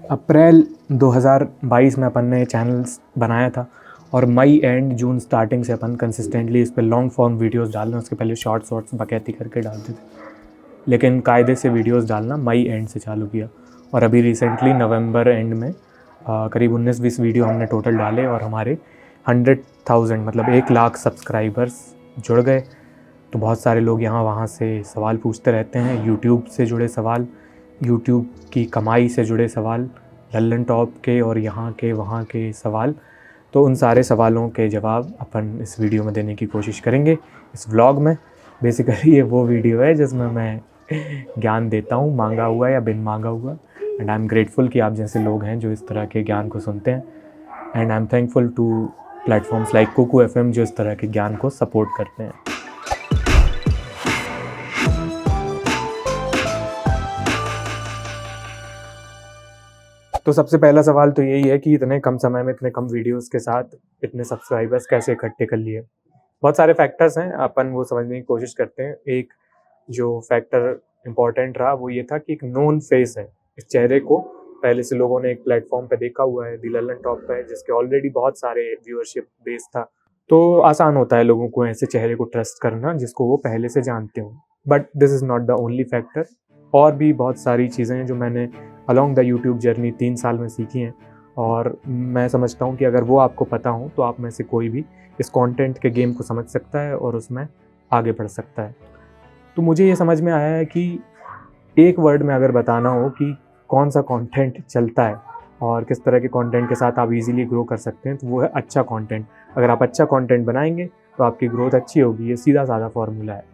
अप्रैल 2022 में अपन ने चैनल्स बनाया था और मई एंड जून स्टार्टिंग से अपन कंसिस्टेंटली इस पर लॉन्ग फॉर्म वीडियोस डालना, उसके पहले शॉर्ट्स बकैती करके डालते थे, लेकिन कायदे से वीडियोस डालना मई एंड से चालू किया। और अभी रिसेंटली नवंबर एंड में करीब 19-20 वीडियो हमने टोटल डाले और हमारे 100,000 मतलब 1 लाख सब्सक्राइबर्स जुड़ गए। तो बहुत सारे लोग यहाँ वहाँ से सवाल पूछते रहते हैं, यूट्यूब से जुड़े सवाल, यूट्यूब की कमाई से जुड़े सवाल, लल्लन टॉप के और यहाँ के वहाँ के सवाल। तो उन सारे सवालों के जवाब अपन इस वीडियो में देने की कोशिश करेंगे इस व्लॉग में। बेसिकली ये वो वीडियो है जिसमें मैं ज्ञान देता हूँ, मांगा हुआ या बिन मांगा हुआ। एंड आई एम ग्रेटफुल कि आप जैसे लोग हैं जो इस तरह के ज्ञान को सुनते हैं। And I am thankful to platforms like Kuku FM जो इस तरह के ज्ञान को सपोर्ट करते हैं। तो सबसे पहला सवाल तो यही है कि इतने कम समय में इतने कम वीडियोस के साथ इतने सब्सक्राइबर्स कैसे इकट्ठे कर लिए। बहुत सारे फैक्टर्स हैं, अपन वो समझने की कोशिश करते हैं। एक जो फैक्टर इम्पॉर्टेंट रहा वो ये था कि एक नोन फेस है, इस चेहरे को पहले से लोगों ने एक प्लेटफॉर्म पे देखा हुआ है, दी लल्लन टॉप पे, जिसके ऑलरेडी बहुत सारे व्यूअरशिप बेस था। तो आसान होता है लोगों को ऐसे चेहरे को ट्रस्ट करना जिसको वो पहले से जानते हो। But this is not the only factor. और भी बहुत सारी चीज़ें हैं जो मैंने अलॉन्ग द यूट्यूब जर्नी 3 साल में सीखी हैं, और मैं समझता हूँ कि अगर वो आपको पता हो तो आप में से कोई भी इस कंटेंट के गेम को समझ सकता है और उसमें आगे बढ़ सकता है। तो मुझे ये समझ में आया है कि एक वर्ड में अगर बताना हो कि कौन सा कंटेंट चलता है और किस तरह के कंटेंट के साथ आप इजीली ग्रो कर सकते हैं, तो वो है अच्छा कंटेंट। अगर आप अच्छा कंटेंट बनाएंगे तो आपकी ग्रोथ अच्छी होगी, ये सीधा साधा फॉर्मूला है।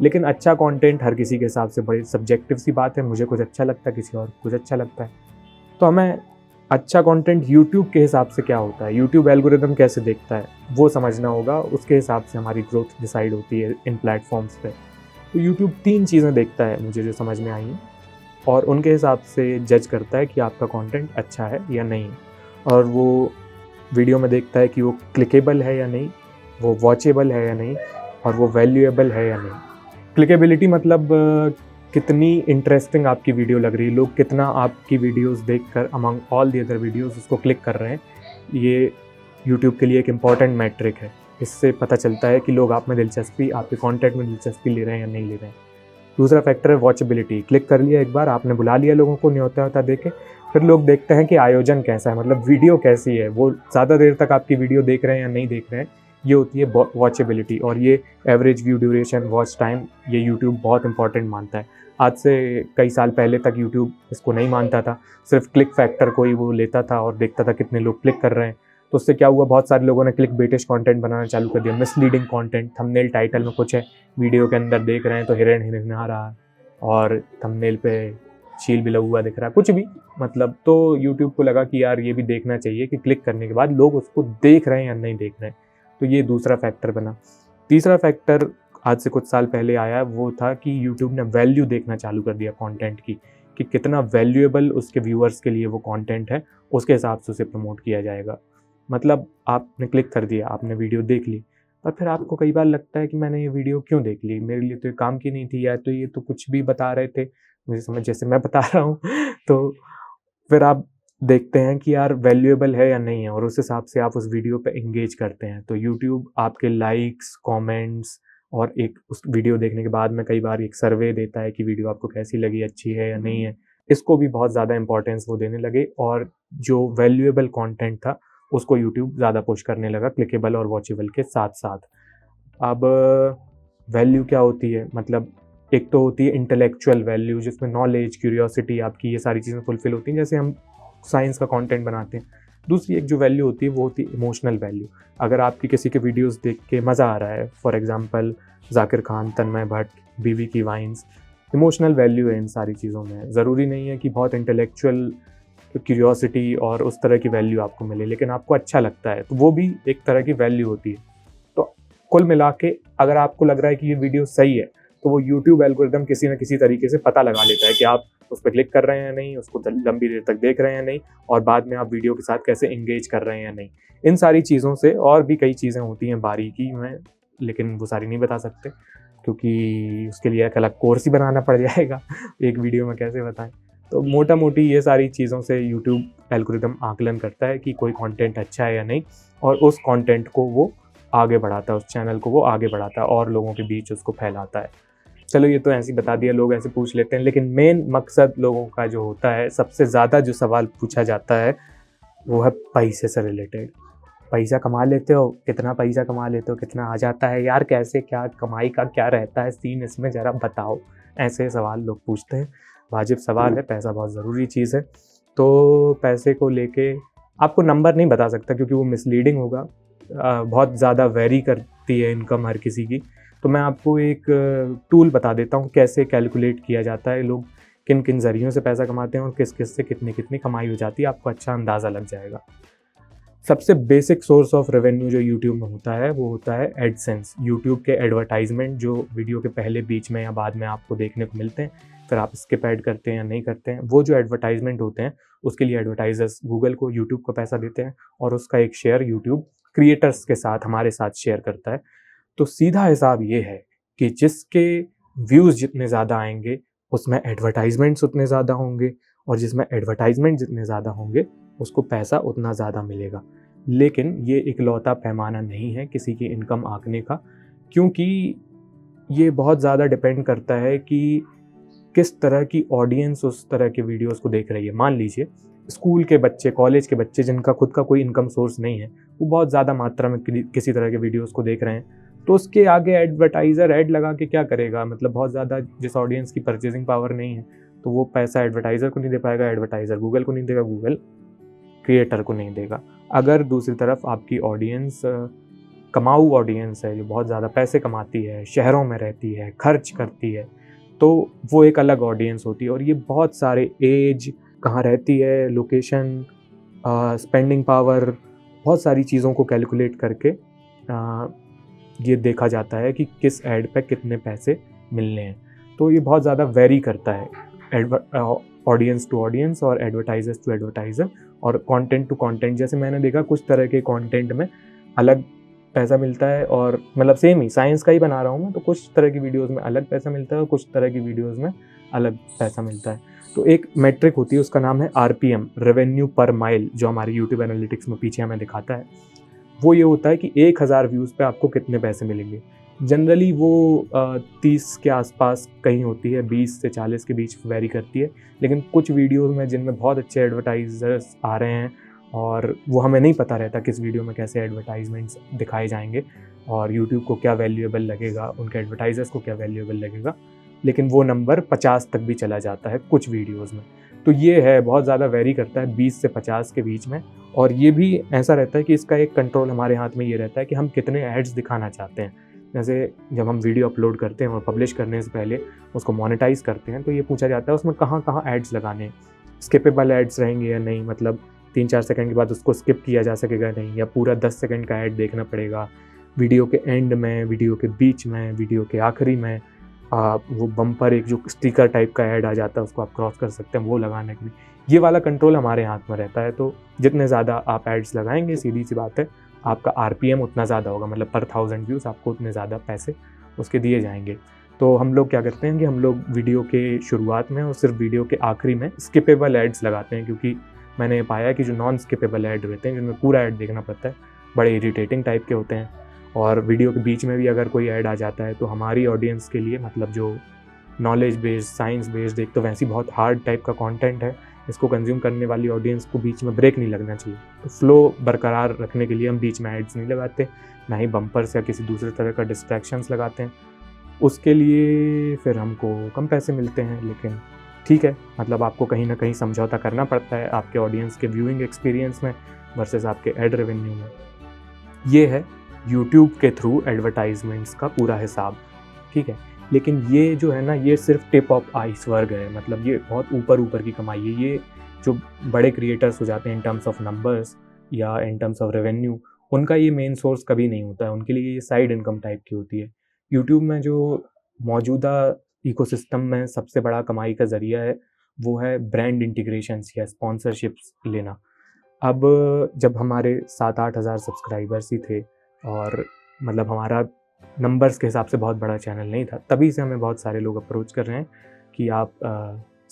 लेकिन अच्छा कंटेंट हर किसी के हिसाब से बड़ी सब्जेक्टिव सी बात है। मुझे कुछ अच्छा लगता है, किसी और कुछ अच्छा लगता है। तो हमें अच्छा कंटेंट यूट्यूब के हिसाब से क्या होता है, यूट्यूब एल्गोरिदम कैसे देखता है, वो समझना होगा। उसके हिसाब से हमारी ग्रोथ डिसाइड होती है इन प्लेटफॉर्म्स पे। तो यूट्यूब 3 चीज़ें देखता है मुझे जो समझ में आई हैं, और उनके हिसाब से जज करता है कि आपका कंटेंट अच्छा है या नहीं। और वो वीडियो में देखता है कि वो क्लिकेबल है या नहीं, वो वॉचेबल है या नहीं, और वो वैल्यूएबल है या नहीं। क्लिकेबिलिटी मतलब कितनी इंटरेस्टिंग आपकी वीडियो लग रही है, लोग कितना आपकी वीडियोस देखकर among all the other videos उसको क्लिक कर रहे हैं। ये यूट्यूब के लिए एक इम्पॉर्टेंट मैट्रिक है। इससे पता चलता है कि लोग आप में दिलचस्पी, आपके कंटेंट में दिलचस्पी ले रहे हैं या नहीं ले रहे हैं। दूसरा फैक्टर है वॉचेबिलिटी। क्लिक कर लिया एक बार, आपने बुला लिया लोगों को न्योता होता देके, फिर लोग देखते हैं कि आयोजन कैसा है, मतलब वीडियो कैसी है, वो ज़्यादा देर तक आपकी वीडियो देख रहे हैं या नहीं देख रहे हैं। ये होती है वॉचेबिलिटी। और ये average view duration, watch time, ये यूट्यूब बहुत इंपॉर्टेंट मानता है। आज से कई साल पहले तक यूट्यूब इसको नहीं मानता था, सिर्फ क्लिक फैक्टर को ही वो लेता था और देखता था कितने लोग क्लिक कर रहे हैं। तो उससे क्या हुआ, बहुत सारे लोगों ने क्लिक बेटिश कंटेंट बनाना चालू कर दिया, मिसलीडिंग कंटेंट। थंबनेल टाइटल में कुछ है, वीडियो के अंदर देख रहे हैं तो हिरन हिरना रहा है और थंबनेल पे शील बिला हुआ दिख रहा है, कुछ भी मतलब। तो यूट्यूब को लगा कि यार ये भी देखना चाहिए कि क्लिक करने के बाद लोग उसको देख रहे हैं या नहीं देख रहे हैं। तो ये दूसरा फैक्टर बना। तीसरा फैक्टर आज से कुछ साल पहले आया, वो था कि यूट्यूब ने वैल्यू देखना चालू कर दिया कंटेंट की, कि कितना वैल्यूएबल उसके व्यूअर्स के लिए वो कंटेंट है, उसके हिसाब से उसे प्रमोट किया जाएगा। मतलब आपने क्लिक कर दिया, आपने वीडियो देख ली, और फिर आपको कई बार लगता है कि मैंने ये वीडियो क्यों देख ली, मेरे लिए तो ये काम की नहीं थी, या तो ये तो कुछ भी बता रहे थे, मुझे समझ जैसे मैं बता रहा हूँ तो फिर आप देखते हैं कि यार वैल्यूएबल है या नहीं है, और उस हिसाब से आप उस वीडियो पे एंगेज करते हैं। तो यूट्यूब आपके लाइक्स, कमेंट्स और एक उस वीडियो देखने के बाद में कई बार एक सर्वे देता है कि वीडियो आपको कैसी लगी, अच्छी है या नहीं है। इसको भी बहुत ज़्यादा इंपॉर्टेंस वो देने लगे, और जो वैल्यूएबल कंटेंट था उसको यूट्यूब ज़्यादा पुश करने लगा, क्लिकेबल और वॉचेबल के साथ साथ। अब वैल्यू क्या होती है, मतलब एक तो होती है इंटेलेक्चुअल वैल्यू, जिसमें नॉलेज, क्यूरियोसिटी आपकी, ये सारी चीज़ें फुलफिल होती हैं, जैसे हम साइंस का कंटेंट बनाते हैं। दूसरी एक जो वैल्यू होती है वो होती है इमोशनल वैल्यू। अगर आपकी किसी के वीडियोस देख के मज़ा आ रहा है, फॉर एग्जांपल जाकिर खान, तन्मय भट्ट, बीवी की वाइन्स, इमोशनल वैल्यू है इन सारी चीज़ों में। ज़रूरी नहीं है कि बहुत इंटेलेक्चुअल क्यूरियोसिटी और उस तरह की वैल्यू आपको मिले, लेकिन आपको अच्छा लगता है तो वो भी एक तरह की वैल्यू होती है। तो कुल मिला के अगर आपको लग रहा है कि ये वीडियो सही है, तो वो यूट्यूब एल्गोरिदम किसी न किसी तरीके से पता लगा लेता है कि आप उस पर क्लिक कर रहे हैं या नहीं, उसको लंबी देर तक देख रहे हैं या नहीं, और बाद में आप वीडियो के साथ कैसे एंगेज कर रहे हैं या नहीं। इन सारी चीज़ों से और भी कई चीज़ें होती हैं बारीकी में, लेकिन वो सारी नहीं बता सकते क्योंकि उसके लिए एक अलग कोर्स ही बनाना पड़ जाएगा, एक वीडियो में कैसे बताएं। तो मोटा-मोटी ये सारी चीज़ों से यूट्यूब एल्गोरिदम आकलन करता है कि कोई कंटेंट अच्छा है या नहीं, और उस कंटेंट को वो आगे बढ़ाता है, उस चैनल को वो आगे बढ़ाता है और लोगों के बीच उसको फैलाता है। चलो ये तो ऐसे ही बता दिया, लोग ऐसे पूछ लेते हैं, लेकिन मेन मकसद लोगों का जो होता है, सबसे ज़्यादा जो सवाल पूछा जाता है, वो है पैसे से रिलेटेड। पैसा कमा लेते हो, कितना पैसा कमा लेते हो, कितना आ जाता है यार, कैसे, क्या कमाई का क्या रहता है सीन इसमें, ज़रा बताओ। ऐसे सवाल लोग पूछते हैं। वाजिब सवाल है, पैसा बहुत ज़रूरी चीज़ है। तो पैसे को लेके आपको नंबर नहीं बता सकता क्योंकि वो मिसलीडिंग होगा। बहुत ज़्यादा वेरी करती है इनकम हर किसी की। तो मैं आपको एक टूल बता देता हूँ कैसे कैलकुलेट किया जाता है, लोग किन किन ज़रियों से पैसा कमाते हैं और किस किस से कितनी कितनी कमाई हो जाती है, आपको अच्छा अंदाज़ा लग जाएगा। सबसे बेसिक सोर्स ऑफ रेवेन्यू जो यूट्यूब में होता है वो होता है एडसेंस। यूट्यूब के एडवर्टाइजमेंट जो वीडियो के पहले, बीच में या बाद में आपको देखने को मिलते हैं, फिर आप स्किप ऐड करते हैं या नहीं करते हैं, वो जो एडवर्टाइजमेंट होते हैं उसके लिए एडवर्टाइजर्स गूगल को, यूट्यूब को पैसा देते हैं और उसका एक शेयर यूट्यूब क्रिएटर्स के साथ, हमारे साथ शेयर करता है। तो सीधा हिसाब ये है कि जिसके व्यूज़ जितने ज़्यादा आएँगे, उसमें एडवर्टाइज़मेंट्स उतने ज़्यादा होंगे, और जिसमें एडवर्टाइज़मेंट जितने ज़्यादा होंगे, उसको पैसा उतना ज़्यादा मिलेगा। लेकिन ये इकलौता पैमाना नहीं है किसी की इनकम आँकने का, क्योंकि ये बहुत ज़्यादा डिपेंड करता है कि किस तरह की ऑडियंस उस तरह के वीडियोज़ को देख रही है। मान लीजिए स्कूल के बच्चे, कॉलेज के बच्चे जिनका खुद का कोई इनकम सोर्स नहीं है, वो बहुत ज़्यादा मात्रा में किसी तरह के वीडियोज़ को देख रहे हैं, तो उसके आगे एडवर्टाइज़र ऐड लगा के क्या करेगा? मतलब बहुत ज़्यादा जिस ऑडियंस की परचेज़िंग पावर नहीं है, तो वो पैसा एडवर्टाइज़र को नहीं दे पाएगा, एडवर्टाइज़र गूगल को नहीं देगा, गूगल क्रिएटर को नहीं देगा। अगर दूसरी तरफ आपकी ऑडियंस कमाऊ ऑडियंस है, जो बहुत ज़्यादा पैसे कमाती है, शहरों में रहती है, खर्च करती है, तो वो एक अलग ऑडियंस होती है। और ये बहुत सारे एज, कहाँ रहती है, लोकेशन, स्पेंडिंग पावर, बहुत सारी चीज़ों को कैलकुलेट करके ये देखा जाता है कि किस ऐड पे कितने पैसे मिलने हैं। तो ये बहुत ज़्यादा वेरी करता है ऑडियंस टू ऑडियंस और एडवर्टाइजर्स टू एडवर्टाइज़र और कंटेंट टू कंटेंट। जैसे मैंने देखा कुछ तरह के कंटेंट में अलग पैसा मिलता है, और मतलब सेम ही साइंस का ही बना रहा हूँ मैं, तो कुछ तरह की वीडियोस में अलग पैसा मिलता है और कुछ तरह की वीडियोस में अलग पैसा मिलता है। तो एक मेट्रिक होती है, उसका नाम है RPM, रेवेन्यू पर माइल, जो हमारे यूट्यूब एनालिटिक्स में पीछे हमें दिखाता है। वो ये होता है कि 1000 व्यूज़ पे आपको कितने पैसे मिलेंगे। जनरली वो 30 के आसपास कहीं होती है, 20 से 40 के बीच वेरी करती है। लेकिन कुछ वीडियोज़ में जिनमें बहुत अच्छे एडवर्टाइज़र्स आ रहे हैं और वो हमें नहीं पता रहता किस वीडियो में कैसे एडवर्टाइजमेंट्स दिखाए जाएंगे और यूट्यूब को क्या वैल्यूएबल लगेगा, उनके एडवर्टाइजर्स को क्या वैल्यूएबल लगेगा, लेकिन वो नंबर 50 तक भी चला जाता है कुछ वीडियोज़ में। तो ये है, बहुत ज़्यादा वेरी करता है 20 से 50 के बीच में। और ये भी ऐसा रहता है कि इसका एक कंट्रोल हमारे हाथ में ये रहता है कि हम कितने एड्स दिखाना चाहते हैं। जैसे जब हम वीडियो अपलोड करते हैं और पब्लिश करने से पहले उसको मोनेटाइज़ करते हैं, तो ये पूछा जाता है उसमें कहाँ एड्स लगाने हैं, स्किपेबल एड्स रहेंगे या नहीं, मतलब 3-4 सेकंड के बाद उसको स्किप किया जा सकेगा नहीं, या पूरा 10 सेकंड का ऐड देखना पड़ेगा, वीडियो के एंड में, वीडियो के बीच में, वीडियो के आखिरी में। वो बम्पर एक जो स्टिकर टाइप का ऐड आ जाता है उसको आप क्रॉस कर सकते हैं, वो लगाने के लिए ये वाला कंट्रोल हमारे हाथ में रहता है। तो जितने ज़्यादा आप एड्स लगाएंगे, सीधी सी बात है, आपका RPM उतना ज़्यादा होगा, मतलब पर 1000 व्यूज़ आपको उतने ज़्यादा पैसे उसके दिए जाएंगे। तो हम लोग क्या करते हैं कि हम लोग वीडियो के शुरुआत में और सिर्फ वीडियो के आखिरी में स्किपेबल एड्स लगाते हैं, क्योंकि मैंने पाया कि जो नॉन स्किपेबल ऐड रहते हैं, जिनमें पूरा ऐड देखना पड़ता है, बड़े इरिटेटिंग टाइप के होते हैं। और वीडियो के बीच में भी अगर कोई ऐड आ जाता है तो हमारी ऑडियंस के लिए, मतलब जो नॉलेज बेस्ड, साइंस बेस्ड, एक तो वैसे बहुत हार्ड टाइप का कंटेंट है, इसको कंज्यूम करने वाली ऑडियंस को बीच में ब्रेक नहीं लगना चाहिए। तो फ्लो बरकरार रखने के लिए हम बीच में एड्स नहीं लगाते, ना ही बम्पर्स या किसी दूसरे तरह का डिस्ट्रैक्शंस लगाते हैं। उसके लिए फिर हमको कम पैसे मिलते हैं, लेकिन ठीक है, मतलब आपको कहीं ना कहीं समझौता करना पड़ता है आपके ऑडियंस के व्यूइंग एक्सपीरियंस में वर्सेस आपके एड रेवेन्यू में। ये है यूट्यूब के थ्रू एडवर्टाइजमेंट्स का पूरा हिसाब, ठीक है। लेकिन ये जो है ना, ये सिर्फ टिप ऑफ आइसबर्ग है, मतलब ये बहुत ऊपर की कमाई है। ये जो बड़े क्रिएटर्स हो जाते हैं इन टर्म्स ऑफ नंबर्स या इन टर्म्स ऑफ रेवेन्यू, उनका ये मेन सोर्स कभी नहीं होता है, उनके लिए ये साइड इनकम टाइप की होती है। यूट्यूब में जो मौजूदा इकोसिस्टम में सबसे बड़ा कमाई का ज़रिया है, वो है ब्रांड इंटीग्रेशंस या स्पॉन्सरशिप्स लेना। अब जब हमारे 7-8 हज़ार सब्सक्राइबर्स ही थे और मतलब हमारा नंबर्स के हिसाब से बहुत बड़ा चैनल नहीं था, तभी से हमें बहुत सारे लोग अप्रोच कर रहे हैं कि आप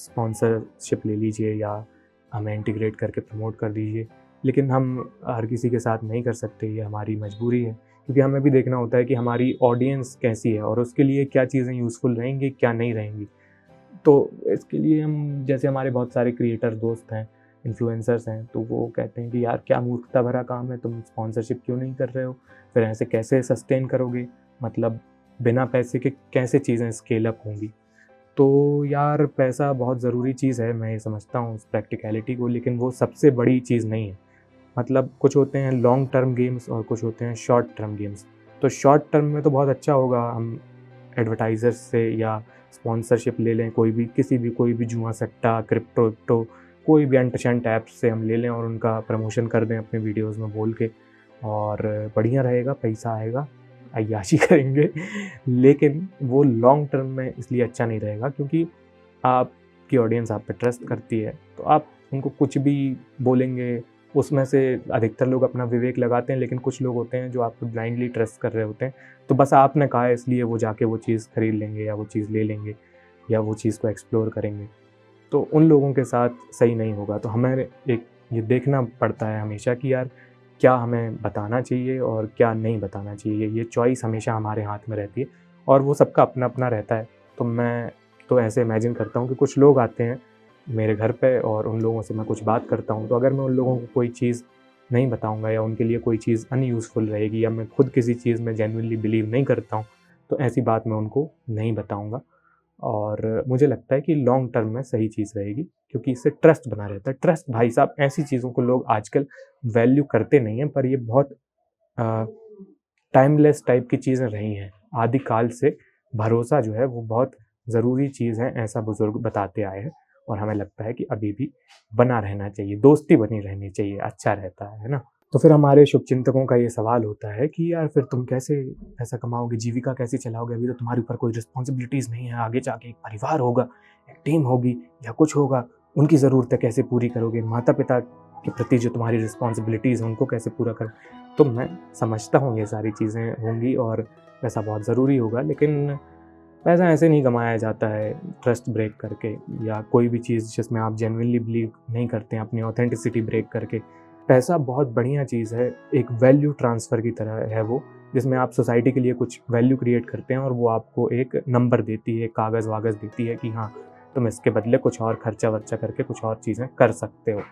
स्पॉन्सरशिप ले लीजिए या हमें इंटीग्रेट करके प्रमोट कर दीजिए, लेकिन हम हर किसी के साथ नहीं कर सकते, ये हमारी मजबूरी है। क्योंकि हमें भी देखना होता है कि हमारी ऑडियंस कैसी है और उसके लिए क्या चीज़ें यूज़फुल रहेंगी, क्या नहीं रहेंगी। तो इसके लिए हम, जैसे हमारे बहुत सारे क्रिएटर दोस्त हैं, इन्फ्लुएंसर्स हैं, तो वो कहते हैं कि यार क्या मूर्खता भरा काम है, तुम स्पॉन्सरशिप क्यों नहीं कर रहे हो? फिर ऐसे कैसे सस्टेन करोगे? मतलब बिना पैसे के कैसे चीज़ें स्केल अप होंगी? तो यार पैसा बहुत ज़रूरी चीज़ है, मैं ये समझता हूँ उस प्रैक्टिकैलिटी को, लेकिन वो सबसे बड़ी चीज़ नहीं है। मतलब कुछ होते हैं लॉन्ग टर्म गेम्स और कुछ होते हैं शॉर्ट टर्म गेम्स। तो शॉर्ट टर्म में तो बहुत अच्छा होगा, हम एडवर्टाइज़र्स से या स्पॉन्सरशिप ले लें, कोई भी जुआ सट्टा, क्रिप्टो कोई भी अंट-शंट ऐप से हम ले लें और उनका प्रमोशन कर दें अपने वीडियोज़ में बोल के, और बढ़िया रहेगा, पैसा आएगा, अय्याशी करेंगे। लेकिन वो लॉन्ग टर्म में इसलिए अच्छा नहीं रहेगा क्योंकि आपकी ऑडियंस आप पे ट्रस्ट करती है, तो आप उनको कुछ भी बोलेंगे, उसमें से अधिकतर लोग अपना विवेक लगाते हैं, लेकिन कुछ लोग होते हैं जो आपको ब्लाइंडली ट्रस्ट कर रहे होते हैं। तो बस आपने कहा है इसलिए वो जाके वो चीज़ खरीद लेंगे या वो चीज़ ले लेंगे या वो चीज़ को एक्सप्लोर करेंगे। तो उन लोगों के साथ सही नहीं होगा। तो हमें एक ये देखना पड़ता है हमेशा कि यार क्या हमें बताना चाहिए और क्या नहीं बताना चाहिए। ये चॉइस हमेशा हमारे हाथ में रहती है और वो सबका अपना-अपना रहता है। तो मैं तो ऐसे इमेजिन करता हूँ कि कुछ लोग आते हैं मेरे घर पे और उन लोगों से मैं कुछ बात करता हूँ, तो अगर मैं उन लोगों को कोई चीज़ नहीं बताऊँगा या उनके लिए कोई चीज़ अनयूज़फुल रहेगी या मैं खुद किसी चीज़ में जेन्युइनली बिलीव नहीं करता हूँ, तो ऐसी बात मैं उनको नहीं बताऊँगा। और मुझे लगता है कि लॉन्ग टर्म में सही चीज़ रहेगी क्योंकि इससे ट्रस्ट बना रहता है। ट्रस्ट भाई साहब, ऐसी चीज़ों को लोग आजकल वैल्यू करते नहीं हैं, पर ये बहुत अ, टाइमलेस टाइप की चीज़ें रही हैं। आदिकाल से भरोसा जो है वो बहुत ज़रूरी चीज़ है, ऐसा बुज़ुर्ग बताते आए हैं और हमें लगता है कि अभी भी बना रहना चाहिए, दोस्ती बनी रहनी चाहिए, अच्छा रहता है ना? तो फिर हमारे शुभचिंतकों का ये सवाल होता है कि यार फिर तुम कैसे पैसा कमाओगे, जीविका कैसे चलाओगे? अभी तो तुम्हारे ऊपर कोई रिस्पॉन्सिबिलिटीज़ नहीं है, आगे जाके एक परिवार होगा, एक टीम होगी या कुछ होगा, उनकी ज़रूरतें कैसे पूरी करोगे? माता-पिता के प्रति जो तुम्हारी रिस्पॉन्सिबिलिटीज़ हैं, उनको कैसे पूरा करो? तो मैं समझता हूँ ये सारी चीज़ें होंगी और पैसा बहुत ज़रूरी होगा, लेकिन पैसा ऐसे नहीं कमाया जाता है ट्रस्ट ब्रेक करके या कोई भी चीज़ जिसमें आप जेनुइनली बिलीव नहीं करते हैं, अपनी ऑथेंटिसिटी ब्रेक करके। पैसा बहुत बढ़िया चीज़ है, एक वैल्यू ट्रांसफ़र की तरह है वो, जिसमें आप सोसाइटी के लिए कुछ वैल्यू क्रिएट करते हैं और वो आपको एक नंबर देती है, कागज़-वागज़ देती है कि हाँ, तुम इसके बदले कुछ और खर्चा-वर्चा करके कुछ और चीज़ें कर सकते हो।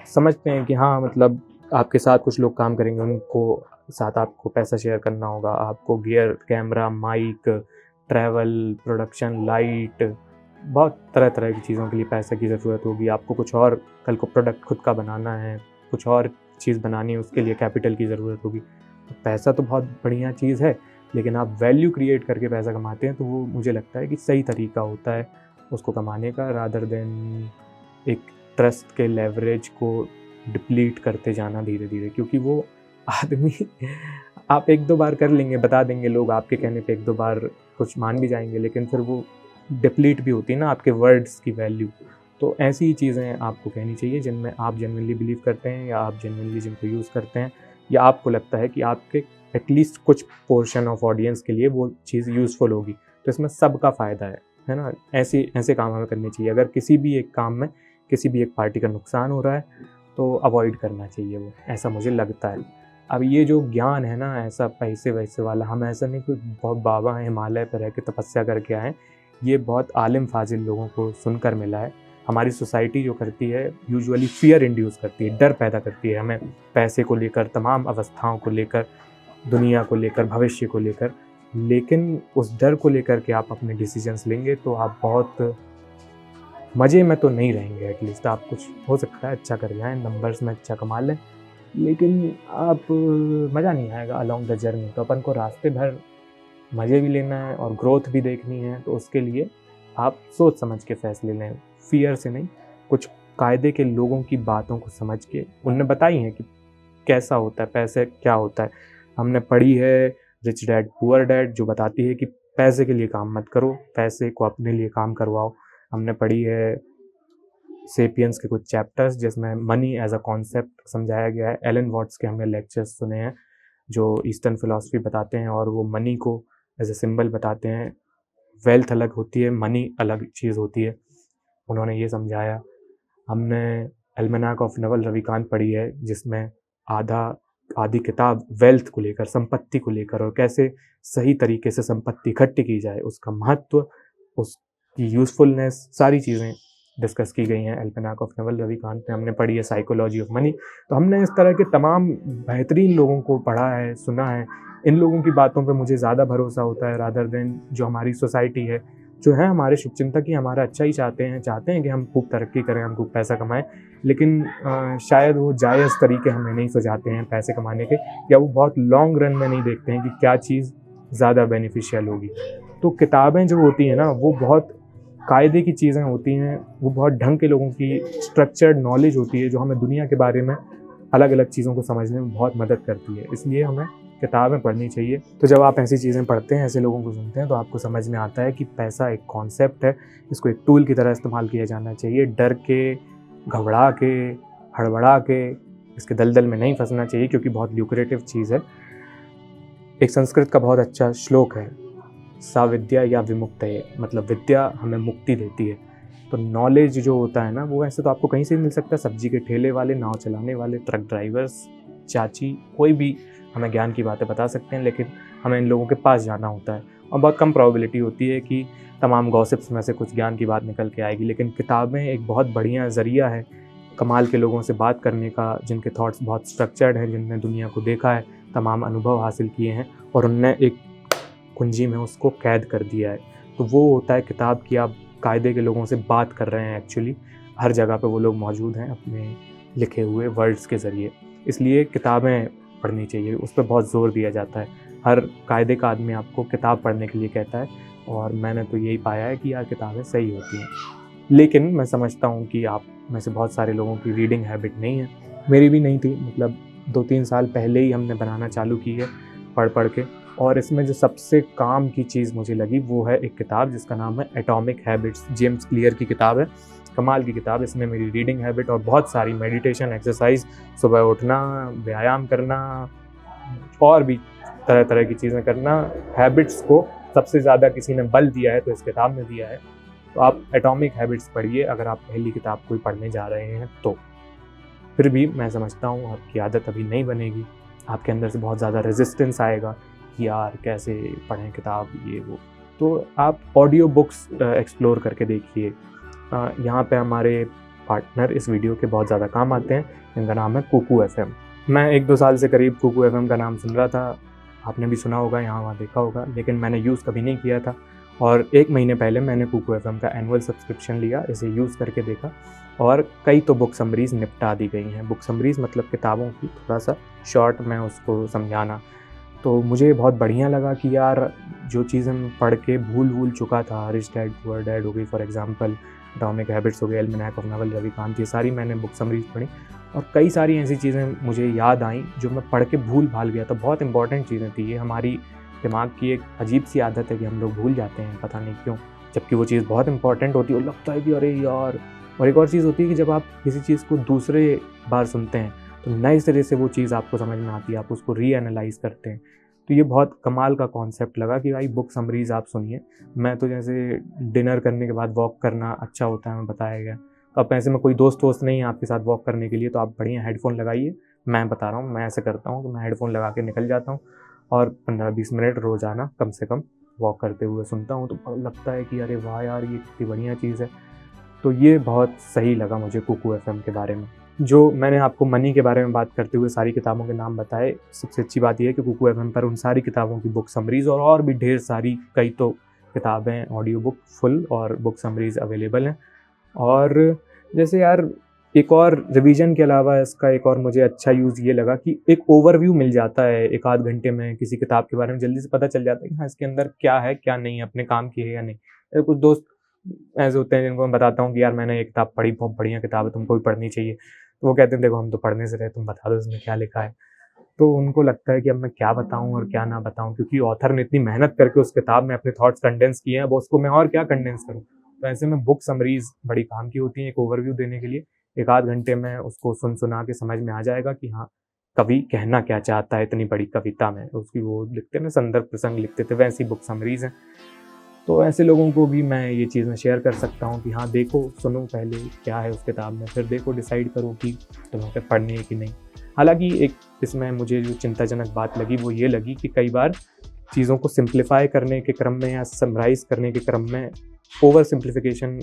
समझते हैं कि हाँ, मतलब आपके साथ कुछ लोग काम करेंगे, उनको साथ आपको पैसा शेयर करना होगा, आपको gear, camera, mic, travel, production, light, बहुत तरह-तरह की चीज़ों के लिए पैसे की ज़रूरत होगी। आपको कुछ और कल को प्रोडक्ट खुद का बनाना है, कुछ और चीज़ बनानी है, उसके लिए कैपिटल की ज़रूरत होगी। तो पैसा तो बहुत बढ़िया चीज़ है, लेकिन आप वैल्यू क्रिएट करके पैसा कमाते हैं, तो वो मुझे लगता है कि सही तरीका होता है उसको कमाने का, रादर देन एक ट्रस्ट के लेवरेज को डिप्लीट करते जाना धीरे-धीरे, क्योंकि वो आदमी आप 1-2 बार कर लेंगे, बता देंगे लोग आपके कहने पे 1-2 बार कुछ मान भी जाएँगे, लेकिन फिर वो डिप्लीट भी होती है ना आपके वर्ड्स की वैल्यू। तो ऐसी ही चीज़ें आपको कहनी चाहिए जिनमें आप जेनुइनली बिलीव करते हैं या आप जेनुइनली जिनको यूज़ करते हैं या आपको लगता है कि आपके एटलीस्ट कुछ पोर्शन ऑफ ऑडियंस के लिए वो चीज़ यूज़फुल होगी। तो इसमें सबका फ़ायदा है ना? ऐसे काम हमें करने चाहिए। अगर किसी भी एक काम में किसी भी एक पार्टी का नुकसान हो रहा है, तो अवॉइड करना चाहिए वो, ऐसा मुझे लगता है। अब ये जो ज्ञान है ना ऐसा पैसे-वैसे वाला, हम ऐसा नहीं कोई बहुत बाबा हैं, हिमालय पे रह के तपस्या करके आए हैं। ये बहुत आलिम फ़ाज़िल लोगों को सुनकर मिला है। हमारी सोसाइटी जो करती है यूजुअली फ़ियर इंड्यूस करती है, डर पैदा करती है हमें पैसे को लेकर, तमाम अवस्थाओं को लेकर, दुनिया को लेकर, भविष्य को लेकर। लेकिन उस डर को लेकर के आप अपने डिसीज़न्स लेंगे तो आप बहुत मज़े में तो नहीं रहेंगे, एटलीस्ट आप कुछ हो सकता है अच्छा कर जाएँ, नंबर्स में अच्छा कमा लें, लेकिन आप मज़ा नहीं आएगा अलोंग द जर्नी। तो अपन को रास्ते भर मज़े भी लेना है और ग्रोथ भी देखनी है, तो उसके लिए आप सोच समझ के फ़ैसले लें, फ़ियर से नहीं। कुछ कायदे के लोगों की बातों को समझ के, उनने बताई हैं कि कैसा होता है, पैसे क्या होता है। हमने पढ़ी है रिच डैड पुअर डैड, जो बताती है कि पैसे के लिए काम मत करो, पैसे को अपने लिए काम करवाओ। हमने पढ़ी है सेपियंस के कुछ चैप्टर्स जिसमें मनी एज़ अ कॉन्सेप्ट समझाया गया है। एलन वॉट्स के हमने लेक्चर्स सुने हैं जो ईस्टर्न फिलॉसफी बताते हैं और वो मनी को एज़ अ सिंबल बताते हैं। वेल्थ अलग होती है, मनी अलग चीज़ होती है। उन्होंने ये समझाया। हमने एल्मेनाक ऑफ नवल रविकांत पढ़ी है, जिसमें आधी किताब वेल्थ को लेकर, संपत्ति को लेकर, और कैसे सही तरीके से संपत्ति इकट्ठी की जाए, उसका महत्व, उसकी यूज़फुलनेस, सारी चीज़ें डिस्कस की गई हैं एल्मेनाक ऑफ नवल रविकांत में। हमने पढ़ी है साइकोलॉजी ऑफ मनी। तो हमने इस तरह के तमाम बेहतरीन लोगों को पढ़ा है, सुना है। इन लोगों की बातों पे मुझे ज़्यादा भरोसा होता है रादर देन जो हमारी सोसाइटी है, जो है हमारे शुभचिंतक ही हमारा अच्छा ही चाहते हैं कि हम खूब तरक्की करें, हम खूब पैसा कमाएं, लेकिन शायद वो जायज़ तरीके हमें नहीं सुझाते हैं पैसे कमाने के, या वो बहुत लॉन्ग रन में नहीं देखते हैं कि क्या चीज़ ज़्यादा बेनिफिशियल होगी। तो किताबें जो होती हैं ना, वो बहुत कायदे की चीज़ें होती हैं, वो बहुत ढंग के लोगों की स्ट्रक्चर्ड नॉलेज होती है, जो हमें दुनिया के बारे में अलग अलग चीज़ों को समझने में बहुत मदद करती है। इसलिए हमें किताबें पढ़नी चाहिए। तो जब आप ऐसी चीज़ें पढ़ते हैं, ऐसे लोगों को सुनते हैं, तो आपको समझ में आता है कि पैसा एक कॉन्सेप्ट है, इसको एक टूल की तरह इस्तेमाल किया जाना चाहिए। डर के, घबरा के, हड़बड़ा के इसके दलदल में नहीं फंसना चाहिए, क्योंकि बहुत ल्यूक्रेटिव चीज़ है। एक संस्कृत का बहुत अच्छा श्लोक है, सा विद्या या विमुक्तये, मतलब विद्या हमें मुक्ति देती है। तो नॉलेज जो होता है ना, वो ऐसे तो आपको कहीं से भी मिल सकता है। सब्जी के ठेले वाले, नाव चलाने वाले, ट्रक ड्राइवर्स, चाची, कोई भी हमें ज्ञान की बातें बता सकते हैं, लेकिन हमें इन लोगों के पास जाना होता है, और बहुत कम प्रोबेबिलिटी होती है कि तमाम गॉसिप्स में से कुछ ज्ञान की बात निकल के आएगी। लेकिन किताबें एक बहुत बढ़िया ज़रिया है कमाल के लोगों से बात करने का, जिनके थॉट्स बहुत स्ट्रक्चर्ड हैं, जिनने दुनिया को देखा है, तमाम अनुभव हासिल किए हैं, और उनने एक कुंजी में उसको कैद कर दिया है। तो वो होता है किताब की आप कायदे के लोगों से बात कर रहे हैं। एक्चुअली हर जगह पे वो लोग मौजूद हैं अपने लिखे हुए वर्ड्स के ज़रिए। इसलिए किताबें पढ़नी चाहिए, उस पर बहुत ज़ोर दिया जाता है। हर कायदे का आदमी आपको किताब पढ़ने के लिए कहता है, और मैंने तो यही पाया है कि यार किताबें सही होती हैं। लेकिन मैं समझता हूँ कि आप में से बहुत सारे लोगों की रीडिंग हैबिट नहीं है, मेरी भी नहीं थी। मतलब 2-3 साल पहले ही हमने बनाना चालू की है पढ़ के। और इसमें जो सबसे काम की चीज़ मुझे लगी, वो है एक किताब जिसका नाम है एटॉमिक हैबिट्स। जेम्स क्लियर की किताब है, कमाल की किताब। इसमें मेरी रीडिंग हैबिट और बहुत सारी मेडिटेशन, एक्सरसाइज, सुबह उठना, व्यायाम करना, और भी तरह तरह की चीज़ें करना, हैबिट्स को सबसे ज़्यादा किसी ने बल दिया है तो इस किताब में दिया है। तो आप एटॉमिक हैबिट्स पढ़िए अगर आप पहली किताब कोई पढ़ने जा रहे हैं तो। फिर भी मैं समझता हूँ आपकी आदत अभी नहीं बनेगी, आपके अंदर से बहुत ज़्यादा रेजिस्टेंस आएगा कि यार कैसे पढ़ें किताब, ये वो। तो आप ऑडियो बुक्स एक्सप्लोर करके देखिए। यहाँ पे हमारे पार्टनर इस वीडियो के बहुत ज़्यादा काम आते हैं, इनका नाम है कुकू एफएम। मैं 1-2 साल से करीब कुकू एफएम का नाम सुन रहा था, आपने भी सुना होगा, यहाँ वहाँ देखा होगा, लेकिन मैंने यूज़ कभी नहीं किया था। और 1 महीने पहले मैंने कुकू एफएम का एनुअल सब्सक्रिप्शन लिया, इसे यूज़ करके देखा, और कई तो बुक समरीज़ निपटा दी गई हैं। बुक समरीज़ मतलब किताबों की थोड़ा सा शॉर्ट में उसको समझाना। तो मुझे बहुत बढ़िया लगा कि यार जो चीज़ें मैं पढ़ के भूल चुका था, रिच डैड पुअर डैड हो गई फॉर एग्जांपल, एटॉमिक हैबिट्स हो गई, एल्मेनाक ऑफ नवल रविकांत, ये सारी मैंने बुक समरीज़ पढ़ी, और कई सारी ऐसी चीज़ें मुझे याद आईं जो मैं पढ़ के भूल भाल गया था। बहुत इंपॉर्टेंट चीज़ें थी ये। हमारी दिमाग की एक अजीब सी आदत है कि हम लोग भूल जाते हैं, पता नहीं क्यों, जबकि वो चीज़ बहुत इंपॉर्टेंट होती है और लगता है कि अरे यार। और एक और चीज़ होती है कि जब आप किसी चीज़ को दूसरे बार सुनते हैं तो नए सिरे से वो चीज़ आपको समझ में आती है, आप उसको रीएनालाइज़ करते हैं। तो ये बहुत कमाल का कॉन्सेप्ट लगा कि भाई बुक समरीज़ आप सुनिए। मैं तो जैसे डिनर करने के बाद वॉक करना अच्छा होता है, हमें बताया गया। तो अब ऐसे में कोई दोस्त वोस्त नहीं है आपके साथ वॉक करने के लिए, तो आप बढ़िया हेडफ़ोन लगाइए। मैं बता रहा हूँ, मैं ऐसे करता हूँ कि मैं हेडफ़ोन लगा के निकल जाता हूँ, और 15-20 मिनट रोज़ाना कम से कम वॉक करते हुए सुनता हूँ। तो लगता है कि अरे वाह यार, ये कितनी बढ़िया चीज़ है। तो ये बहुत सही लगा मुझे कुकू एफएम के बारे में। जो मैंने आपको मनी के बारे में बात करते हुए सारी किताबों के नाम बताए, सबसे अच्छी बात ये है कि कुकू एफएम पर उन सारी किताबों की बुक समरीज़ और भी ढेर सारी कई तो किताबें, ऑडियो बुक फुल और बुक समरीज़ अवेलेबल हैं। और जैसे यार एक और रिवीजन के अलावा इसका एक और मुझे अच्छा यूज़ ये लगा कि एक ओवरव्यू मिल जाता है 1 आध घंटे में किसी किताब के बारे में, जल्दी से पता चल जाता है कि हाँ, इसके अंदर क्या है, क्या नहीं है, अपने काम की है या नहीं। कुछ दोस्त ऐसे होते हैं जिनको मैं बताता हूँ कि यार मैंने ये किताब पढ़ी, बहुत बढ़िया किताब है, तुमको भी पढ़नी चाहिए। तो वो कहते हैं देखो हम तो पढ़ने से रहे, तुम बता दो इसमें क्या लिखा है। तो उनको लगता है कि अब मैं क्या बताऊँ और क्या ना बताऊँ, क्योंकि ऑथर ने इतनी मेहनत करके उस किताब में अपने थॉट्स कंडेंस किए हैं, अब उसको मैं और क्या कंडेंस करूँ। तो ऐसे में बुक समरीज़ बड़ी काम की होती हैं एक ओवरव्यू देने के लिए। 1 आध घंटे में उसको सुना के समझ में आ जाएगा कि हाँ, कवि कहना क्या चाहता है इतनी बड़ी कविता में। उसकी वो लिखते हैं ना, संदर्भ प्रसंग लिखते थे, वैसी बुक समरीज़ हैं। तो ऐसे लोगों को भी मैं ये चीज़ें शेयर कर सकता हूँ कि हाँ देखो, सुनो पहले क्या है उस किताब में, फिर देखो डिसाइड करो कि तुम्हें फिर पढ़नी है कि नहीं। हालाँकि एक इसमें मुझे जो चिंताजनक बात लगी वो ये लगी कि कई बार चीज़ों को सिम्प्लीफ़ाई करने के क्रम में या समराइज़ करने के क्रम में, ओवर सिम्प्लिफ़िकेशन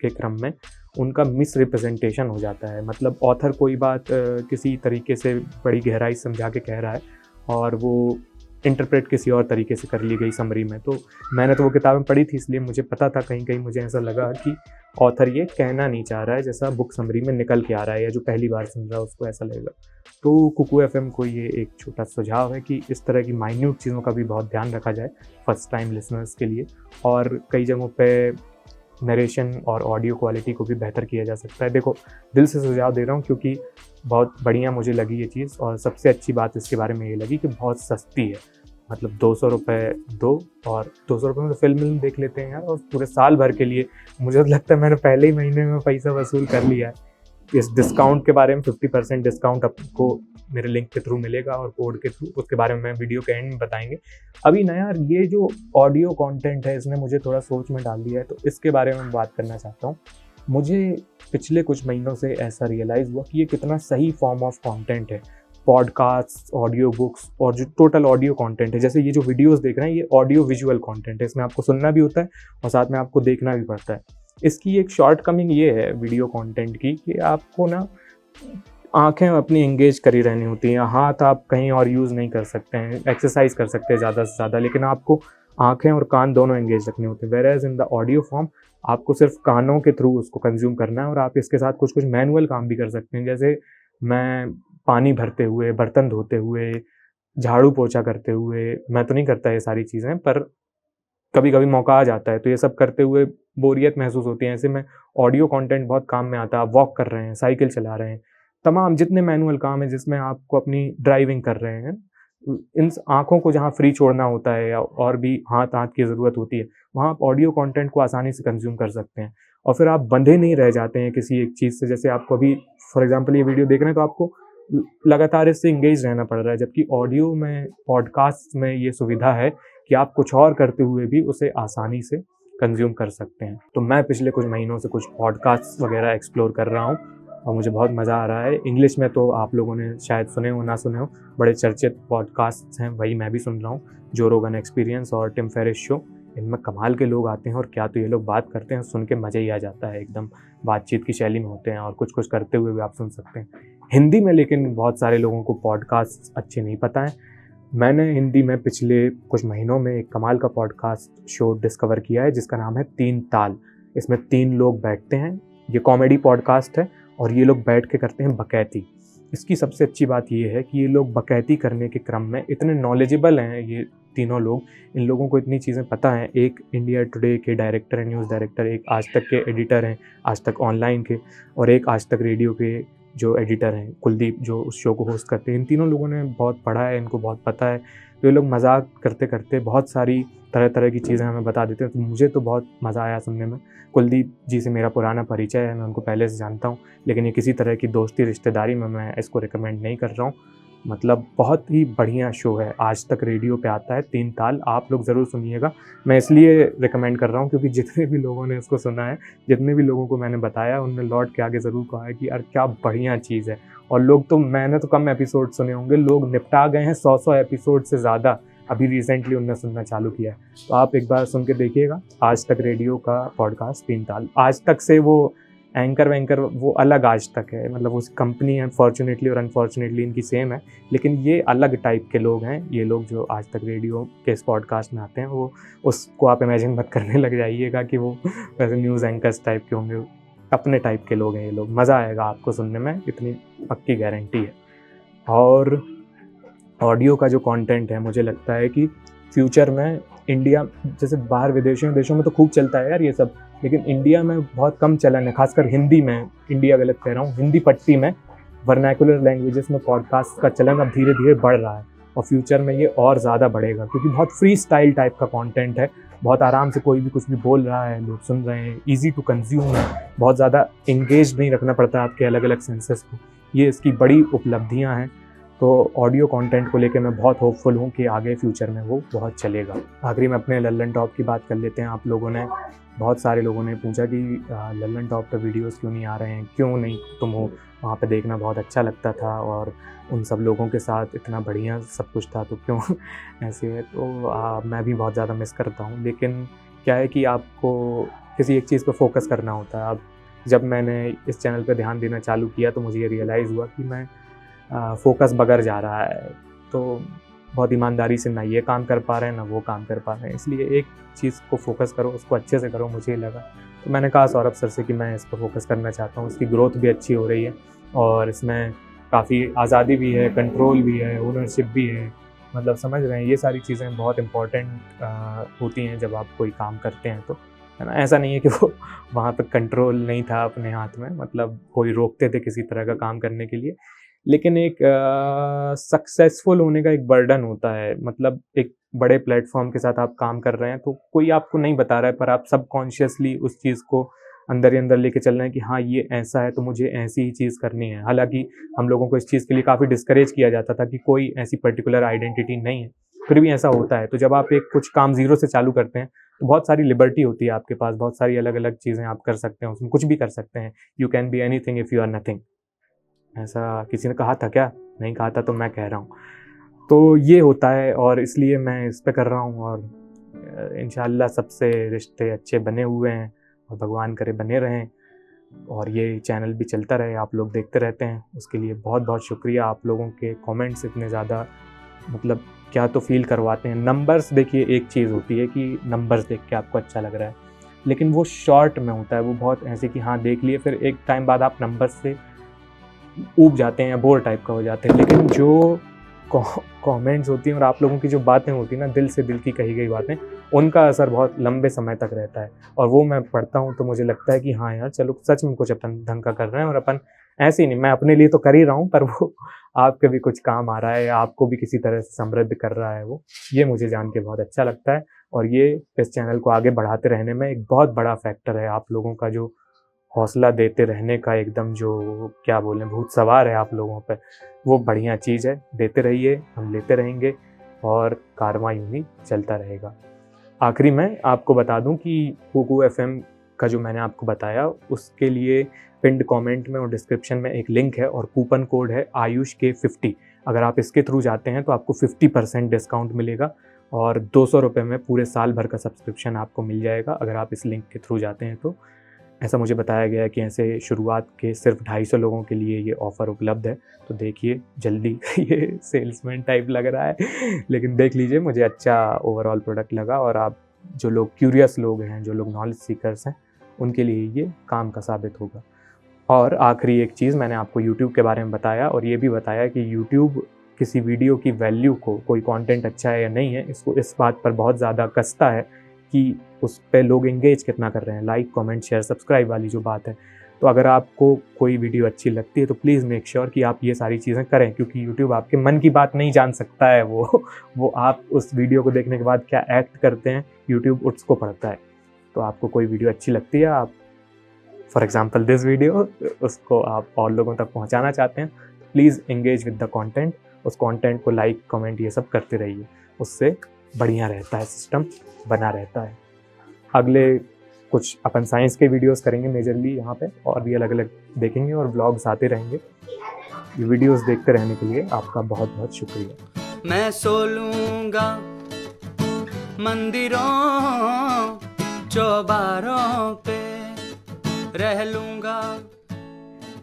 के क्रम में उनका मिसरिप्रेज़ेंटेशन हो जाता है। मतलब ऑथर कोई बात किसी तरीके से बड़ी गहराई से समझा के कह रहा है और वो इंटरप्रेट किसी और तरीके से कर ली गई समरी में। तो मैंने तो वो किताबें पढ़ी थी, इसलिए मुझे पता था, कहीं-कहीं मुझे ऐसा लगा कि ऑथर ये कहना नहीं चाह रहा है जैसा बुक समरी में निकल के आ रहा है, या जो पहली बार सुन रहा है उसको ऐसा लगेगा। तो कुकू एफएम को ये एक छोटा सुझाव है कि इस तरह की माइन्यूट चीज़ों का भी बहुत ध्यान रखा जाए फर्स्ट टाइम लिसनर्स के लिए, और कई जगहों पे नरेशन और ऑडियो क्वालिटी को भी बेहतर किया जा सकता है। देखो, दिल से सुझाव दे रहा हूँ क्योंकि बहुत बढ़िया मुझे लगी ये चीज़, और सबसे अच्छी बात इसके बारे में ये लगी कि बहुत सस्ती है। मतलब 200 रुपये दो और 200 रुपये में तो फ़िल्म देख लेते हैं यार, और पूरे साल भर के लिए मुझे तो लगता है मैंने पहले ही महीने में पैसा वसूल कर लिया है। इस डिस्काउंट के बारे में 50% डिस्काउंट आपको मेरे लिंक के थ्रू मिलेगा और कोड के थ्रू, उसके बारे में वीडियो के एंड में बताएंगे। अभी ना यार, ये जो ऑडियो कंटेंट है इसने मुझे थोड़ा सोच में डाल दिया है, तो इसके बारे में बात करना चाहता हूँ। मुझे पिछले कुछ महीनों से ऐसा रियलाइज़ हुआ कि ये कितना सही फॉर्म ऑफ कंटेंट है। पॉडकास्ट, ऑडियो बुक्स और जो टोटल ऑडियो कंटेंट है, जैसे ये जो वीडियोस देख रहे हैं, ये ऑडियो विजुअल कंटेंट है। इसमें आपको सुनना भी होता है और साथ में आपको देखना भी पड़ता है। इसकी एक शॉर्टकमिंग ये है वीडियो कंटेंट की कि आपको ना आँखें अपनी एंगेज करी रहनी होती हैं, हाथ आप कहीं और यूज़ नहीं कर सकते हैं, एक्सरसाइज कर सकते हैं ज़्यादा से ज़्यादा, लेकिन आपको आँखें और कान दोनों एंगेज रखने होते हैं। Whereas in the audio form आपको सिर्फ कानों के थ्रू उसको कंज्यूम करना है, और आप इसके साथ कुछ-कुछ मैनुअल काम भी कर सकते हैं। जैसे मैं पानी भरते हुए, बर्तन धोते हुए, झाड़ू पोछा करते हुए, मैं तो नहीं करता ये सारी चीज़ें, पर कभी-कभी मौका आ जाता है, तो ये सब करते हुए बोरियत महसूस होती है। ऐसे में ऑडियो कंटेंट बहुत काम में आता है। आप वॉक कर रहे हैं, साइकिल चला रहे हैं, तमाम जितने मैनुअल काम हैं जिसमें आपको अपनी ड्राइविंग कर रहे हैं, इन आँखों को जहाँ फ्री छोड़ना होता है या और भी हाथ-आँत की ज़रूरत होती है, वहाँ आप ऑडियो कंटेंट को आसानी से कंज़्यूम कर सकते हैं। और फिर आप बंधे नहीं रह जाते हैं किसी एक चीज़ से। जैसे आपको अभी फॉर एग्ज़ाम्पल ये वीडियो देख रहे हैं, तो आपको लगातार इससे एंगेज रहना पड़ रहा है, जबकि ऑडियो में, पॉडकास्ट में ये सुविधा है कि आप कुछ और करते हुए भी उसे आसानी से कंज़्यूम कर सकते हैं। तो मैं पिछले कुछ महीनों से कुछ पॉडकास्ट वगैरह एक्सप्लोर कर रहा हूँ और मुझे बहुत मज़ा आ रहा है। इंग्लिश में तो आप लोगों ने शायद सुने हो, ना सुने हो, बड़े चर्चित पॉडकास्ट्स हैं, वही मैं भी सुन रहा हूँ। जो रोगन एक्सपीरियंस और टिम फेरिस शो, इनमें कमाल के लोग आते हैं और क्या तो ये लोग बात करते हैं, सुन के मज़ा ही आ जाता है। एकदम बातचीत की शैली में होते हैं और कुछ-कुछ करते हुए भी आप सुन सकते हैं। हिंदी में लेकिन बहुत सारे लोगों को पॉडकास्ट अच्छे नहीं पता है। मैंने हिंदी में पिछले कुछ महीनों में एक कमाल का पॉडकास्ट शो डिस्कवर किया है जिसका नाम है तीन ताल। इसमें 3 लोग बैठते हैं, ये कॉमेडी पॉडकास्ट है और ये लोग बैठ के करते हैं बकैती। इसकी सबसे अच्छी बात ये है कि ये लोग बकैती करने के क्रम में इतने नॉलेजेबल हैं, ये तीनों लोग, इन लोगों को इतनी चीज़ें पता हैं। एक इंडिया टुडे के डायरेक्टर हैं, न्यूज़ डायरेक्टर, एक आज तक के एडिटर हैं, आज तक ऑनलाइन के, और एक आज तक रेडियो के जो एडिटर हैं, कुलदीप, जो उस शो को होस्ट करते हैं। इन तीनों लोगों ने बहुत पढ़ा है, इनको बहुत पता है। तो ये लोग मजाक करते करते बहुत सारी तरह तरह की चीज़ें हमें बता देते हैं, तो मुझे तो बहुत मज़ा आया सुनने में। कुलदीप जी से मेरा पुराना परिचय है, मैं उनको पहले से जानता हूँ, लेकिन ये किसी तरह की दोस्ती रिश्तेदारी में मैं इसको रिकमेंड नहीं कर रहा हूँ। मतलब बहुत ही बढ़िया शो है, आज तक रेडियो पे आता है, तीन ताल, आप लोग ज़रूर सुनिएगा। मैं इसलिए रिकमेंड कर रहा हूँ क्योंकि जितने भी लोगों ने इसको सुना है, जितने भी लोगों को मैंने बताया, उनने लौट के आगे ज़रूर कहा है कि यार क्या बढ़िया चीज़ है। और लोग तो, मैंने तो कम एपिसोड सुने होंगे, लोग निपटा गए हैं 100 एपिसोड से ज़्यादा, अभी रिसेंटली उनने सुनना चालू किया है। तो आप एक बार सुन के देखिएगा, आज तक रेडियो का पॉडकास्ट तीन ताल। आज तक से वो एंकर वैंकर वो अलग आज तक है, मतलब उस कंपनी अनफॉर्चुनेटली और अनफॉर्चुनेटली इनकी सेम है, लेकिन ये अलग टाइप के लोग हैं। ये लोग जो आज तक रेडियो के इस पॉडकास्ट में आते हैं, वो उसको आप इमेजिन मत करने लग जाइएगा कि वो वैसे न्यूज़ एंकर्स टाइप के होंगे, अपने टाइप के लोग हैं ये लोग। मज़ा आएगा आपको सुनने में, इतनी पक्की गारंटी है। और ऑडियो का जो कंटेंट है, मुझे लगता है कि फ्यूचर में इंडिया, जैसे बाहर विदेशों देशों में तो खूब चलता है यार ये सब, लेकिन इंडिया में बहुत कम चलन है, खासकर हिंदी में, इंडिया गलत कह रहा हूँ, हिंदी पट्टी में, वर्नाकुलर लैंग्वेजेस में पॉडकास्ट का चलन अब धीरे धीरे बढ़ रहा है और फ्यूचर में ये और ज़्यादा बढ़ेगा, क्योंकि बहुत फ्री स्टाइल टाइप का कंटेंट है, बहुत आराम से कोई भी कुछ भी बोल रहा है, लोग सुन रहे हैं, ईजी टू कंज्यूम है, बहुत ज़्यादा इंगेज नहीं रखना पड़ता आपके अलग अलग सेंसेस को। ये इसकी बड़ी उपलब्धियाँ हैं। तो ऑडियो कंटेंट को लेके मैं बहुत होपफुल हूँ कि आगे फ्यूचर में वो बहुत चलेगा। आखिरी में अपने लल्लन टॉप की बात कर लेते हैं। आप लोगों ने, बहुत सारे लोगों ने पूछा कि लल्लन टॉप पे वीडियोस क्यों नहीं आ रहे हैं, क्यों नहीं तुम हो वहाँ पे, देखना बहुत अच्छा लगता था और उन सब लोगों के साथ इतना बढ़िया सब कुछ था, तो क्यों ऐसे है। तो मैं भी बहुत ज़्यादा मिस करता हूँ, लेकिन क्या है कि आपको किसी एक चीज़ पे फोकस करना होता है। अब जब मैंने इस चैनल पे ध्यान देना चालू किया तो मुझे ये रियलाइज़ हुआ कि मैं फोकस बगड़ जा रहा है। तो बहुत ईमानदारी से ना ये काम कर पा रहे हैं, ना वो काम कर पा रहे हैं, इसलिए एक चीज़ को फोकस करो, उसको अच्छे से करो, मुझे लगा। तो मैंने कहा सौरभ सर से कि मैं इस पर फोकस करना चाहता हूँ। इसकी ग्रोथ भी अच्छी हो रही है और इसमें काफ़ी आज़ादी भी है, कंट्रोल भी है, ओनरशिप भी है, मतलब समझ रहे हैं। ये सारी चीज़ें बहुत इम्पॉर्टेंट होती हैं जब आप कोई काम करते हैं तो, है ना। ऐसा नहीं है कि वो वहाँ पे कंट्रोल नहीं था अपने हाथ में, मतलब कोई रोकते थे किसी तरह का काम करने के लिए, लेकिन एक सक्सेसफुल होने का एक बर्डन होता है। मतलब एक बड़े प्लेटफॉर्म के साथ आप काम कर रहे हैं तो कोई आपको नहीं बता रहा है, पर आप सबकॉन्शियसली उस चीज़ को अंदर ही अंदर लेके चल रहे हैं कि हाँ ये ऐसा है तो मुझे ऐसी ही चीज़ करनी है। हालांकि हम लोगों को इस चीज़ के लिए काफ़ी डिस्करेज किया जाता था कि कोई ऐसी पर्टिकुलर आइडेंटिटी नहीं है, फिर भी ऐसा होता है। तो जब आप एक कुछ काम ज़ीरो से चालू करते हैं तो बहुत सारी लिबर्टी होती है आपके पास, बहुत सारी अलग अलग चीज़ें आप कर सकते हैं, उसमें कुछ भी कर सकते हैं। You can be anything if you are nothing. ऐसा किसी ने कहा था क्या? नहीं कहा था तो मैं कह रहा हूँ। तो ये होता है और इसलिए मैं इस पे कर रहा हूँ और इंशाअल्लाह सबसे रिश्ते अच्छे बने हुए हैं और भगवान करे बने रहें और ये चैनल भी चलता रहे, आप लोग देखते रहते हैं, उसके लिए बहुत बहुत शुक्रिया। आप लोगों के कमेंट्स इतने ज़्यादा मतलब क्या तो फ़ील करवाते हैं। नंबर्स देखिए, एक चीज़ होती है कि नंबर्स देख के आपको अच्छा लग रहा है, लेकिन वो शॉर्ट में होता है, वो बहुत ऐसे कि हाँ देख लिए, फिर एक टाइम बाद आप नंबर्स से ऊब जाते हैं या बोर टाइप का हो जाते हैं। लेकिन जो कमेंट्स होती हैं और आप लोगों की जो बातें होती हैं ना, दिल से दिल की कही गई बातें, उनका असर बहुत लंबे समय तक रहता है और वो मैं पढ़ता हूँ तो मुझे लगता है कि हाँ यार चलो सच में कुछ अपन ढंग का कर रहे हैं। और अपन ऐसे ही नहीं, मैं अपने लिए तो कर ही रहा हूँ, पर वो आपके भी कुछ काम आ रहा है, आपको भी किसी तरह से समृद्ध कर रहा है वो, ये मुझे जान के बहुत अच्छा लगता है। और ये इस चैनल को आगे बढ़ाते रहने में एक बहुत बड़ा फैक्टर है आप लोगों का जो हौसला देते रहने का, एकदम जो क्या बोलें भूत सवार है आप लोगों पे, वो बढ़िया चीज़ है। देते रहिए, हम लेते रहेंगे और कारवां यूं ही चलता रहेगा। आखिरी में आपको बता दूं कि कुकू एफएम का जो मैंने आपको बताया, उसके लिए पिंड कमेंट में और डिस्क्रिप्शन में एक लिंक है और कूपन कोड है आयुष के 50। अगर आप इसके थ्रू जाते हैं तो आपको 50% डिस्काउंट मिलेगा और 200 रुपये में पूरे साल भर का सब्सक्रिप्शन आपको मिल जाएगा अगर आप इस लिंक के थ्रू जाते हैं तो। ऐसा मुझे बताया गया है कि ऐसे शुरुआत के सिर्फ 250 लोगों के लिए ये ऑफ़र उपलब्ध है, तो देखिए जल्दी। ये सेल्समैन टाइप लग रहा है, लेकिन देख लीजिए, मुझे अच्छा ओवरऑल प्रोडक्ट लगा और आप जो लोग क्यूरियस लोग हैं, जो लोग नॉलेज सीकर्स हैं, उनके लिए ये काम का साबित होगा। और आखिरी एक चीज़, मैंने आपको यूट्यूब के बारे में बताया और ये भी बताया कि यूट्यूब किसी वीडियो की वैल्यू को, कोई कंटेंट अच्छा है या नहीं है, इसको इस बात पर बहुत ज़्यादा कसता है कि उस पे लोग एंगेज कितना कर रहे हैं, लाइक कमेंट शेयर सब्सक्राइब वाली जो बात है। तो अगर आपको कोई वीडियो अच्छी लगती है तो प्लीज़ मेक श्योर कि आप ये सारी चीज़ें करें, क्योंकि यूट्यूब आपके मन की बात नहीं जान सकता है। वो आप उस वीडियो को देखने के बाद क्या एक्ट करते हैं, यूट्यूब उसको पढ़ता है। तो आपको कोई वीडियो अच्छी लगती है, आप फॉर एग्जाम्पल दिस वीडियो, उसको आप और लोगों तक पहुँचाना चाहते हैं, please engage with the content. उस कॉन्टेंट को लाइक कमेंट ये सब करते रहिए, उससे बढ़िया रहता है, सिस्टम बना रहता है। अगले कुछ अपन साइंस के वीडियोस करेंगे मेजरली यहाँ पे, और भी अलग अलग देखेंगे और ब्लॉग्स आते रहेंगे। ये वीडियोस देखते रहने के लिए आपका बहुत बहुत शुक्रिया। मैं सो लूंगा मंदिरों चौबारों पे, रह लूंगा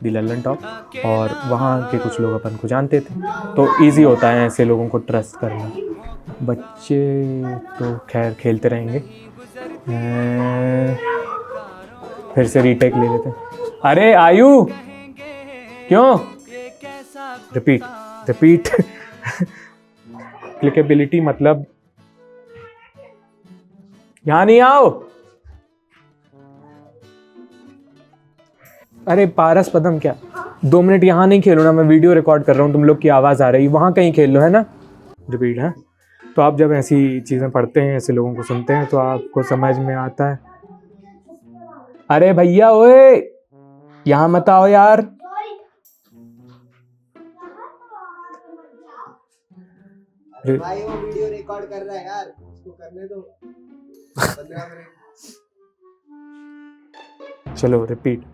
दी लल्लन टॉप, और वहाँ के कुछ लोग अपन को जानते थे, तो ईजी होता है ऐसे लोगों को ट्रस्ट करना। बच्चे तो खैर खेलते रहेंगे। फिर से रीटेक ले लेते हैं। अरे आयु, क्यों? Repeat repeat. क्लिकेबिलिटी मतलब यहाँ नहीं आओ। अरे पारस पदम, क्या 2 मिनट यहाँ नहीं खेलो ना, मैं वीडियो रिकॉर्ड कर रहा हूँ, तुम लोग की आवाज़ आ रही है, वहाँ कहीं खेल लो, है ना। रिपीट है। तो आप जब ऐसी चीज़ें पढ़ते हैं, ऐसे लोगों को सुनते हैं, तो आपको समझ में आता है। अरे भैया ओए, यहाँ मत आओ यार। भाई वो वीडियो रिकॉर्ड कर रहा है यार, उसको करने दो 15 मिनट। चलो रिपीट।